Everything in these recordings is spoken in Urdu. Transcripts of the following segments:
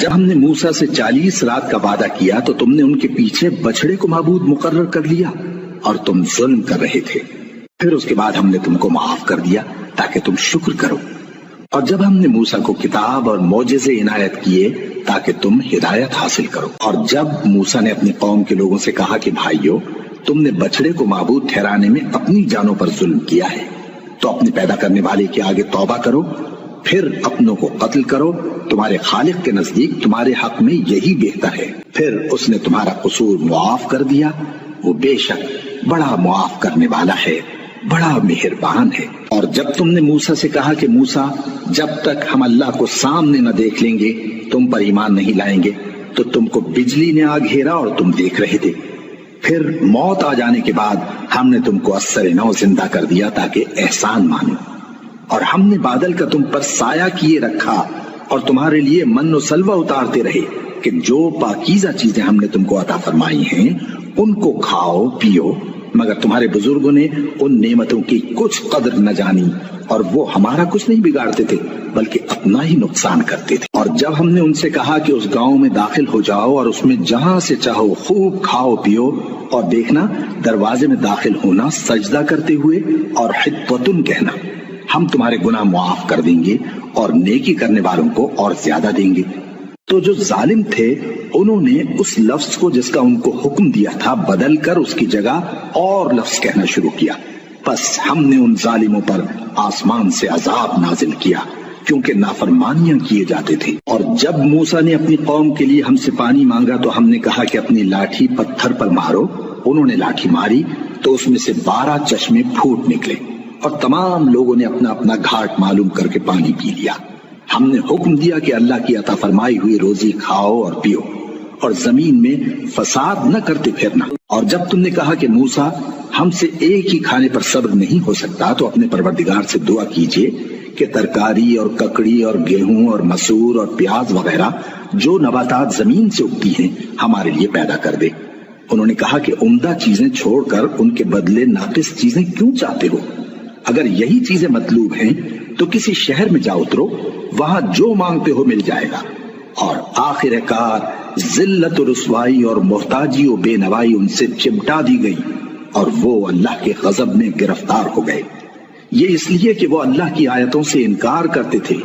جب ہم نے موسیٰ سے 40 رات کا وعدہ کیا تو تم نے ان کے پیچھے بچڑے کو معبود مقرر کر لیا اور تم ظلم کر رہے تھے۔ پھر اس کے بعد ہم نے تم کو معاف کر دیا تاکہ تم شکر کرو۔ اور جب ہم نے موسیٰ کو کتاب اور معجزے عنایت کیے تاکہ تم ہدایت حاصل کرو۔ اور جب موسیٰ نے اپنی قوم کے لوگوں سے کہا کہ بھائیو، تم نے بچڑے کو معبود ٹھہرانے میں اپنی جانوں پر ظلم کیا ہے، تو اپنے پیدا کرنے والے کے آگے توبہ کرو، پھر اپنوں کو قتل کرو، تمہارے خالق کے نزدیک تمہارے حق میں یہی بہتر ہے۔ پھر اس نے تمہارا قصور معاف کر دیا، وہ بے شک بڑا معاف کرنے والا ہے، بڑا مہربان ہے۔ اور جب تم نے موسیٰ سے کہا کہ موسیٰ، جب تک ہم اللہ کو سامنے نہ دیکھ لیں گے تم پر ایمان نہیں لائیں گے، تو تم کو بجلی نے آ گھیرا اور تم دیکھ رہے تھے۔ پھر موت آ جانے کے بعد ہم نے تم کو اثر نو زندہ کر دیا تاکہ احسان مانو۔ اور ہم نے بادل کا تم پر سایہ کیے رکھا اور تمہارے لیے من و سلوہ اتارتے رہے کہ جو پاکیزہ چیزیں ہم نے تم کو عطا فرمائی ہیں ان کو کھاؤ پیو، مگر تمہارے بزرگوں نے ان نعمتوں کی کچھ قدر نہ جانی اور وہ ہمارا کچھ نہیں بگاڑتے تھے بلکہ اپنا ہی نقصان کرتے تھے۔ اور جب ہم نے ان سے کہا کہ اس گاؤں میں داخل ہو جاؤ اور اس میں جہاں سے چاہو خوب کھاؤ پیو، اور دیکھنا دروازے میں داخل ہونا سجدہ کرتے ہوئے اور حطوۃ کہنا، ہم تمہارے گناہ معاف کر دیں گے اور نیکی کرنے والوں کو اور زیادہ دیں گے۔ تو جو ظالم تھے انہوں نے اس لفظ کو جس کا ان کو حکم دیا تھا بدل کر اس کی جگہ اور لفظ کہنا شروع کیا، پس ہم نے ان ظالموں پر آسمان سے عذاب نازل کیا کیونکہ نافرمانیاں کیے جاتے تھے۔ اور جب موسیٰ نے اپنی قوم کے لیے ہم سے پانی مانگا تو ہم نے کہا کہ اپنی لاٹھی پتھر پر مارو۔ انہوں نے لاٹھی ماری تو اس میں سے 12 چشمے پھوٹ نکلے اور تمام لوگوں نے اپنا اپنا گھاٹ معلوم کر کے پانی پی لیا۔ ہم نے حکم دیا کہ اللہ کی عطا فرمائی ہوئی روزی کھاؤ اور پیو اور زمین میں فساد نہ کرتے پھرنا۔ اور جب تم نے کہا کہ موسیٰ، ہم سے ایک ہی کھانے پر صبر نہیں ہو سکتا، تو اپنے پروردگار سے دعا کیجئے کہ ترکاری اور ککڑی اور گیہوں اور مسور اور پیاز وغیرہ جو نباتات زمین سے اگتی ہیں ہمارے لیے پیدا کر دے۔ انہوں نے کہا کہ عمدہ چیزیں چھوڑ کر ان کے بدلے ناقص چیزیں کیوں چاہتے ہو؟ اگر یہی چیزیں مطلوب ہیں تو کسی شہر میں جا اترو، وہاں جو مانگتے ہو مل جائے گا۔ اور آخر کار ذلت و رسوائی اور محتاجی و بے نوائی ان سے چمٹا دی گئی اور وہ اللہ کے غضب میں گرفتار ہو گئے۔ یہ اس لیے کہ وہ اللہ کی آیتوں سے انکار کرتے تھے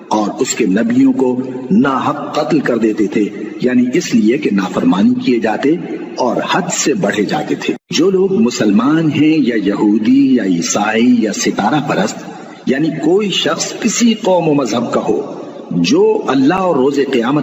اور اس کے نبیوں کو ناحق قتل کر دیتے تھے، یعنی اس لیے کہ نافرمانی کیے جاتے اور حد سے بڑھے جاتے تھے۔ جو لوگ مسلمان ہیں یا یہودی یا عیسائی یا ستارہ پرست، یعنی کوئی شخص کسی قوم و مذہب کا ہو، جو اللہ اور روز قیامت